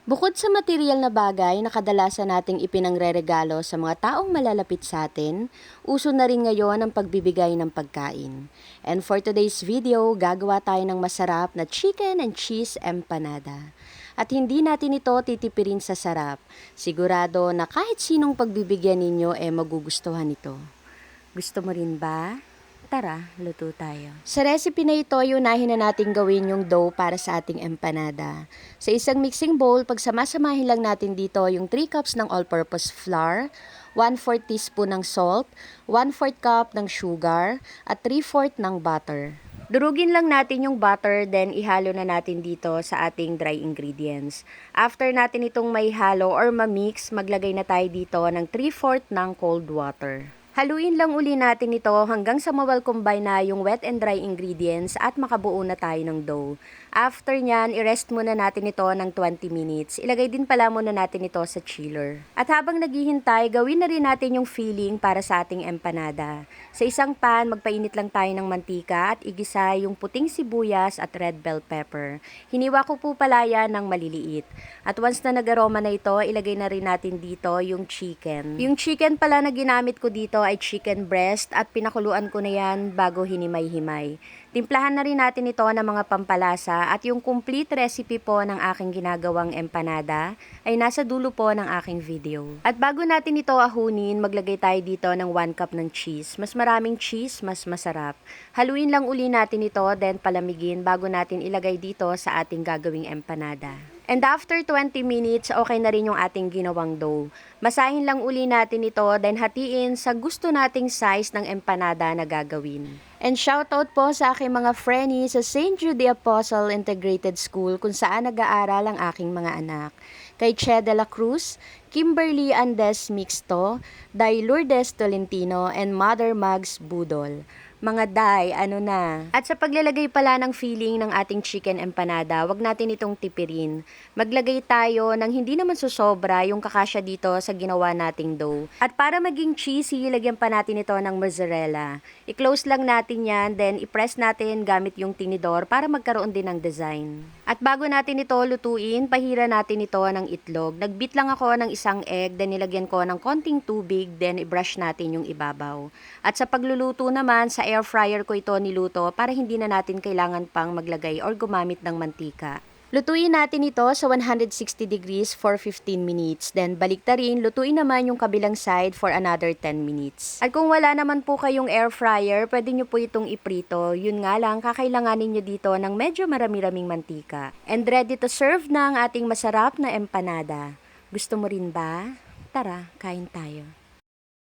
Bukod sa material na bagay na kadalasan nating ipinangreregalo sa mga taong malalapit sa atin, uso na rin ngayon ang pagbibigay ng pagkain. And for today's video, gagawa tayo ng masarap na chicken and cheese empanada. At hindi natin ito titipirin sa sarap. Sigurado na kahit sinong pagbibigyan ninyo magugustuhan ito. Gusto mo rin ba? Tara, luto tayo. Sa recipe na ito, unahin na natin gawin yung dough para sa ating empanada. Sa isang mixing bowl, pagsamasamahin lang natin dito yung 3 cups ng all-purpose flour, 1/4 teaspoon ng salt, 1/4 cup ng sugar, at 3/4 ng butter. Durugin lang natin yung butter, then ihalo na natin dito sa ating dry ingredients. After natin itong may halo or ma-mix, maglagay na tayo dito ng 3/4 ng cold water. Haluin lang uli natin ito hanggang sa mawal combine na yung wet and dry ingredients at makabuo na tayo ng dough. After nyan, i-rest muna natin ito ng 20 minutes. Ilagay din pala muna natin ito sa chiller. At habang naghihintay, gawin na rin natin yung filling para sa ating empanada. Sa isang pan, magpainit lang tayo ng mantika at igisa yung puting sibuyas at red bell pepper. Hiniwa ko po pala yan ng maliliit. At once na nag-aroma na ito, ilagay na rin natin dito yung chicken. Yung chicken pala na ginamit ko dito ay chicken breast at pinakuluan ko na yan bago hinimay-himay. Timplahan na rin natin ito ng mga pampalasa at yung complete recipe po ng aking ginagawang empanada ay nasa dulo po ng aking video. At bago natin ito ahunin, maglagay tayo dito ng 1 cup ng cheese. Mas maraming cheese, mas masarap. Haluin lang uli natin ito, then palamigin bago natin ilagay dito sa ating gagawing empanada. And after 20 minutes, okay na rin yung ating ginawang dough. Masahin lang uli natin ito, then hatiin sa gusto nating size ng empanada na gagawin. And shoutout po sa aking mga friends sa St. Jude the Apostle Integrated School kung saan nag-aaral ang aking mga anak. Kay Che de la Cruz, Kimberly Andes Mixto, Day Lourdes Tolentino, and Mother Mags Budol. Mga day, ano na. At sa paglalagay pala ng filling ng ating chicken empanada, wag natin itong tipirin. Maglagay tayo ng hindi naman susobra yung kakasya dito sa ginawa nating dough. At para maging cheesy, lagyan pa natin ito ng mozzarella. I-close lang natin yan, then i-press natin gamit yung tinidor para magkaroon din ng design. At bago natin ito lutuin, pahira natin ito ng itlog. Nag-beat lang ako ng isang egg, then nilagyan ko ng konting tubig, then i-brush natin yung ibabaw. At sa pagluluto naman, sa air fryer ko ito niluto para hindi na natin kailangan pang maglagay or gumamit ng mantika. Lutuin natin ito sa 160 degrees for 15 minutes. Then baliktarin, lutuin naman yung kabilang side for another 10 minutes. At kung wala naman po kayong air fryer, pwede nyo po itong iprito. Yun nga lang, kakailanganin nyo dito ng medyo marami-raming mantika. And ready to serve na ang ating masarap na empanada. Gusto mo rin ba? Tara, kain tayo.